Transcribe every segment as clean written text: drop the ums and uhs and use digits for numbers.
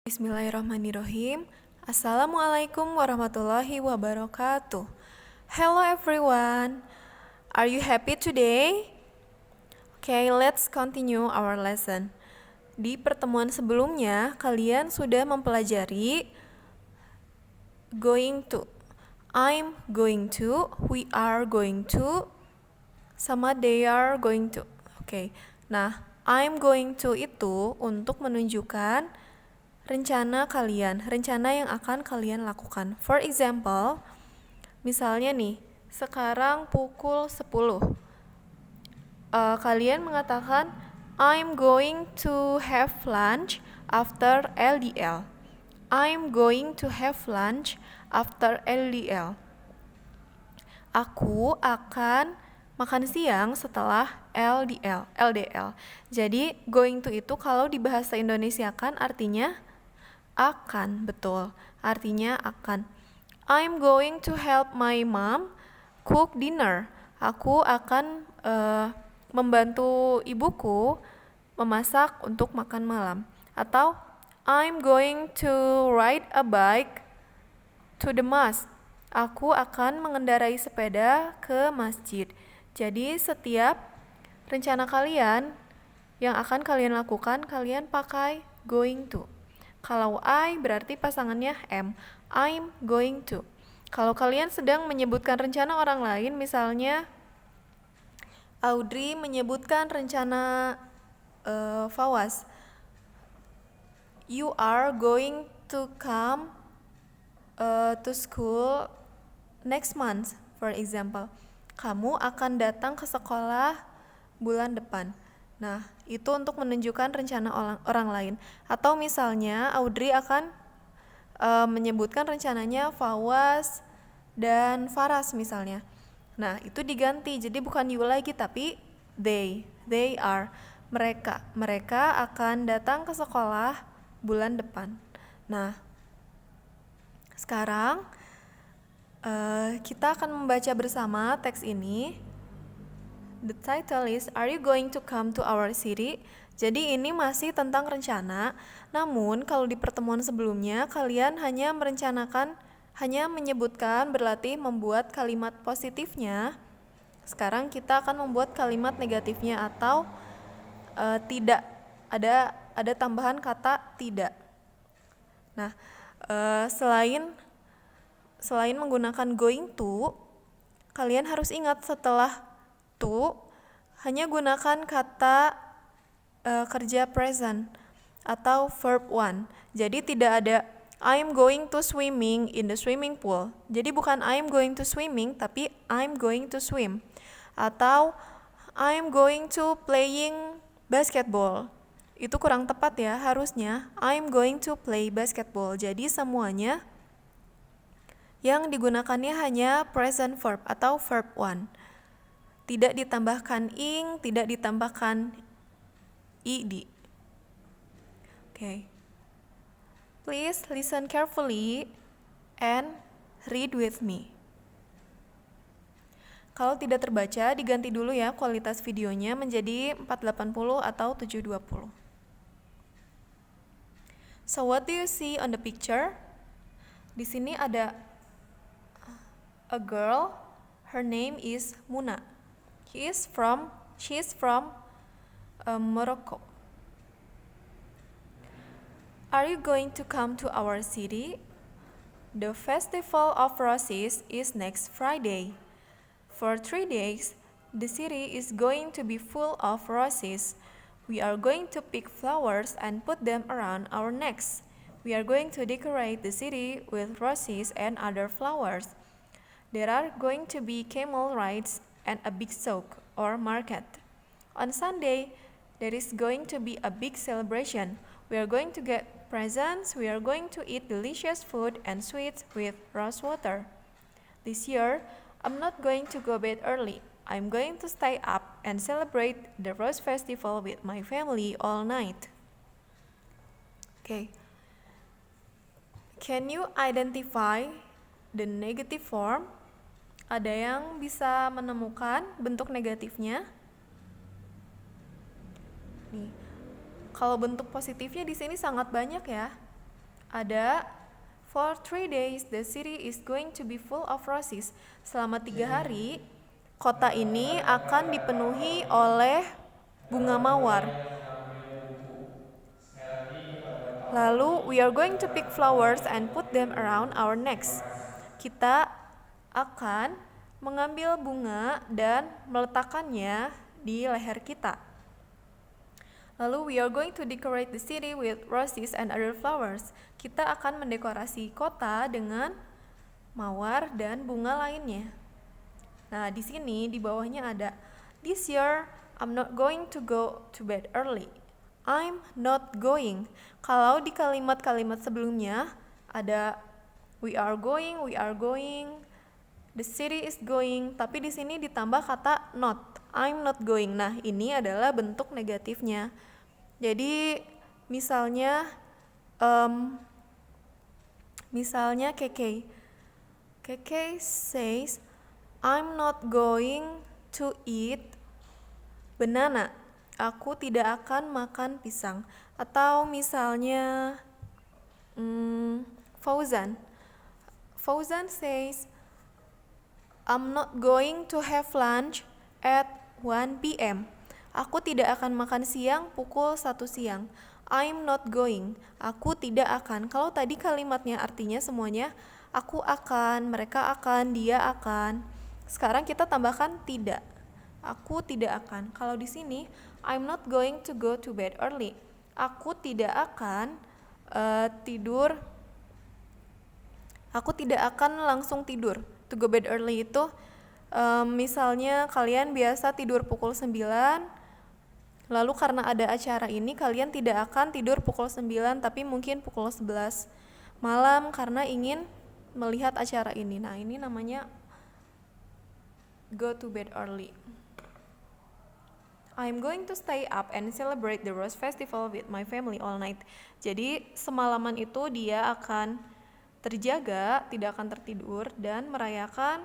Bismillahirrahmanirrahim. Assalamualaikum warahmatullahi wabarakatuh. Hello everyone. Are you happy today? Okay, let's continue our lesson. Di pertemuan sebelumnya, kalian sudah mempelajari going to. I'm going to, we are going to, sama they are going to. Okay. Nah, I'm going to itu untuk menunjukkan rencana kalian, rencana yang akan kalian lakukan. For example, misalnya nih, sekarang pukul 10. Kalian mengatakan, I'm going to have lunch after LDL. I'm going to have lunch after LDL. Aku akan makan siang setelah LDL. Jadi, going to itu kalau di bahasa Indonesia kan artinya akan, betul. Artinya akan. I'm going to help my mom cook dinner. Aku akan membantu ibuku memasak untuk makan malam. Atau I'm going to ride a bike to the mosque. Aku akan mengendarai sepeda ke masjid. Jadi setiap rencana kalian yang akan kalian lakukan, kalian pakai going to. Kalau I berarti pasangannya am. I'm going to. Kalau kalian sedang menyebutkan rencana orang lain, misalnya Audrey menyebutkan rencana Fawaz. You are going to come to school next month, for example. Kamu akan datang ke sekolah bulan depan. Nah, itu untuk menunjukkan rencana orang lain. Atau misalnya Audrey akan menyebutkan rencananya Fawaz dan Faras misalnya. Nah, itu diganti. Jadi bukan you lagi tapi they. They are. Mereka akan datang ke sekolah bulan depan. Nah, sekarang kita akan membaca bersama teks ini. The title is Are you going to come to our city? Jadi ini masih tentang rencana. Namun kalau di pertemuan sebelumnya kalian hanya menyebutkan berlatih membuat kalimat positifnya. Sekarang kita akan membuat kalimat negatifnya atau tidak. Ada tambahan kata tidak. Nah, selain menggunakan going to, kalian harus ingat setelah to hanya gunakan kata kerja present atau verb one. Jadi tidak ada I'm going to swimming in the swimming pool. Jadi bukan I'm going to swimming tapi I'm going to swim. Atau I'm going to playing basketball. Itu kurang tepat ya, harusnya I'm going to play basketball. Jadi semuanya yang digunakannya hanya present verb atau verb one. Tidak ditambahkan ing, tidak ditambahkan ed. Okay. Please listen carefully and read with me. Kalau tidak terbaca, diganti dulu ya kualitas videonya menjadi 480 atau 720. So what do you see on the picture? Di sini ada a girl, her name is Muna. She's from Morocco. Are you going to come to our city? The Festival of Roses is next Friday. For 3 days, the city is going to be full of roses. We are going to pick flowers and put them around our necks. We are going to decorate the city with roses and other flowers. There are going to be camel rides and a big souk or market. On Sunday, there is going to be a big celebration. We are going to get presents. We are going to eat delicious food and sweets with rose water. This year, I'm not going to go bed early. I'm going to stay up and celebrate the Rose Festival with my family all night. Okay. Can you identify the negative form? Ada yang bisa menemukan bentuk negatifnya? Nih, kalau bentuk positifnya di sini sangat banyak ya. ada for 3 days the city is going to be full of roses. Selama 3 hari, kota ini akan dipenuhi oleh bunga mawar. Lalu, we are going to pick flowers and put them around our necks. Kita akan mengambil bunga dan meletakkannya di leher kita. Lalu, we are going to decorate the city with roses and other flowers. Kita akan mendekorasi kota dengan mawar dan bunga lainnya. Nah, di sini di bawahnya ada, this year I'm not going to go to bed early. I'm not going. Kalau di kalimat-kalimat sebelumnya ada we are going, the city is going, tapi di sini ditambah kata not. I'm not going. Nah, ini adalah bentuk negatifnya. Jadi misalnya Keke says I'm not going to eat banana. Aku tidak akan makan pisang. Atau misalnya Fauzan says I'm not going to have lunch at 1 p.m. Aku tidak akan makan siang pukul 1 siang. I'm not going. Aku tidak akan. Kalau tadi kalimatnya artinya semuanya aku akan, mereka akan, dia akan. Sekarang kita tambahkan tidak. Aku tidak akan. Kalau di sini I'm not going to go to bed early. Aku tidak akan tidur. Aku tidak akan langsung tidur. To go bed early itu misalnya kalian biasa tidur pukul 9, lalu karena ada acara ini kalian tidak akan tidur pukul 9 tapi mungkin pukul 11 malam karena ingin melihat acara ini. Nah, ini namanya go to bed early. I'm going to stay up and celebrate the Rose Festival with my family all night. Jadi semalaman itu dia akan terjaga, tidak akan tertidur dan merayakan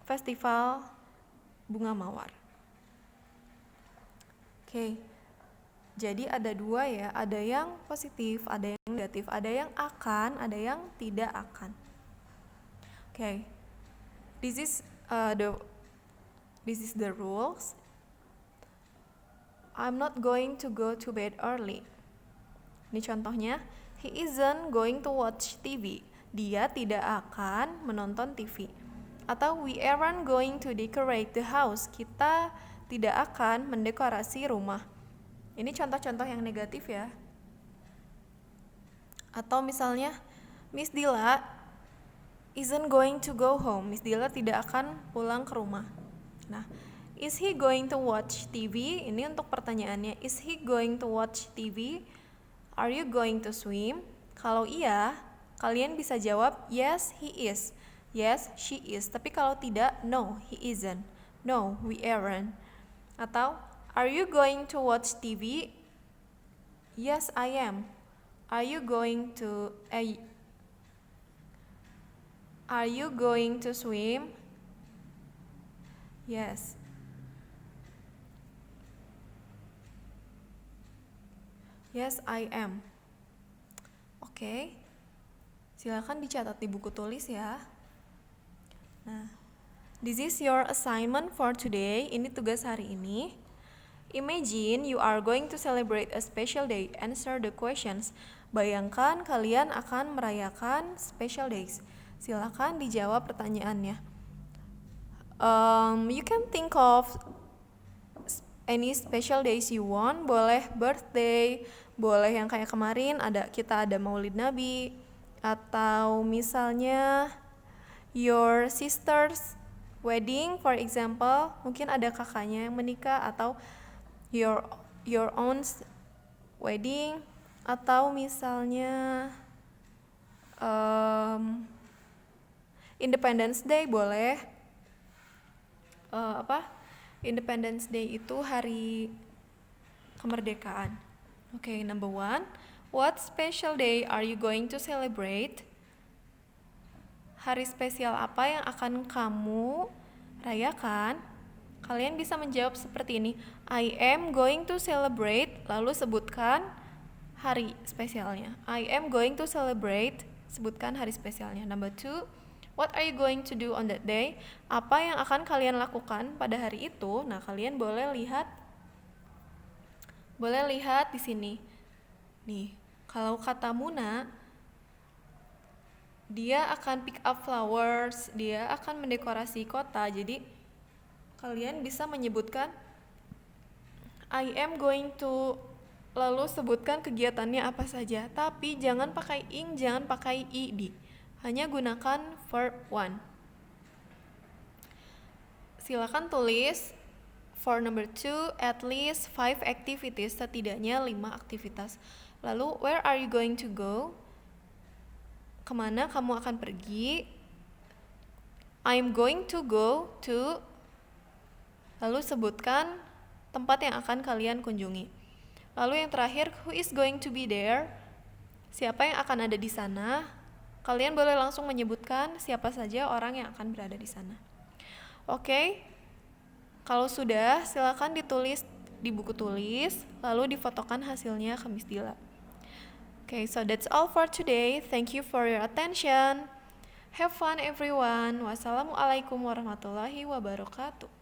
festival bunga mawar. Oke. Jadi ada dua ya, ada yang positif, ada yang negatif, ada yang akan, ada yang tidak akan. Oke. This is the rules. I'm not going to go to bed early. Ini contohnya, he isn't going to watch TV. Dia tidak akan menonton TV. Atau we aren't going to decorate the house. Kita tidak akan mendekorasi rumah. Ini contoh-contoh yang negatif ya. Atau misalnya, Miss Dila isn't going to go home. Miss Dila tidak akan pulang ke rumah. Nah, is he going to watch TV? Ini untuk pertanyaannya. Is he going to watch TV? Are you going to swim? Kalau iya, kalian bisa jawab yes, he is. Yes, she is. Tapi kalau tidak, no, he isn't. No, we aren't. Atau, are you going to watch TV? Yes, I am. Are you going to swim? Yes. Yes, I am. Oke. Silakan dicatat di buku tulis ya. Nah, this is your assignment for today. Ini tugas hari ini. Imagine you are going to celebrate a special day. Answer the questions. Bayangkan kalian akan merayakan special days. Silakan dijawab pertanyaannya. You can think of any special days you want. Boleh birthday, boleh yang kayak kemarin kita ada Maulid Nabi, atau misalnya your sister's wedding for example, mungkin ada kakaknya yang menikah, atau your own wedding, atau misalnya Independence Day boleh. Independence Day itu hari kemerdekaan. Okay, number 1, what special day are you going to celebrate? Hari spesial apa yang akan kamu rayakan? Kalian bisa menjawab seperti ini. I am going to celebrate, lalu sebutkan hari spesialnya. I am going to celebrate, sebutkan hari spesialnya. Number 2, what are you going to do on that day? Apa yang akan kalian lakukan pada hari itu? Nah, kalian boleh lihat di sini. Nih, kalau kata Muna, dia akan pick up flowers, dia akan mendekorasi kota. Jadi kalian bisa menyebutkan I am going to, lalu sebutkan kegiatannya apa saja. Tapi jangan pakai ing, jangan pakai id. Hanya gunakan verb 1. Silakan tulis for number 2, at least 5 activities, setidaknya 5 aktivitas. Lalu, where are you going to go? Kemana kamu akan pergi? I'm going to go to, lalu sebutkan tempat yang akan kalian kunjungi. Lalu yang terakhir, who is going to be there? Siapa yang akan ada di sana? Kalian boleh langsung menyebutkan siapa saja orang yang akan berada di sana. Oke, kalau sudah, silakan ditulis di buku tulis, lalu difotokan hasilnya ke Miss Dila. Okay, so that's all for today. Thank you for your attention. Have fun everyone. Wassalamualaikum warahmatullahi wabarakatuh.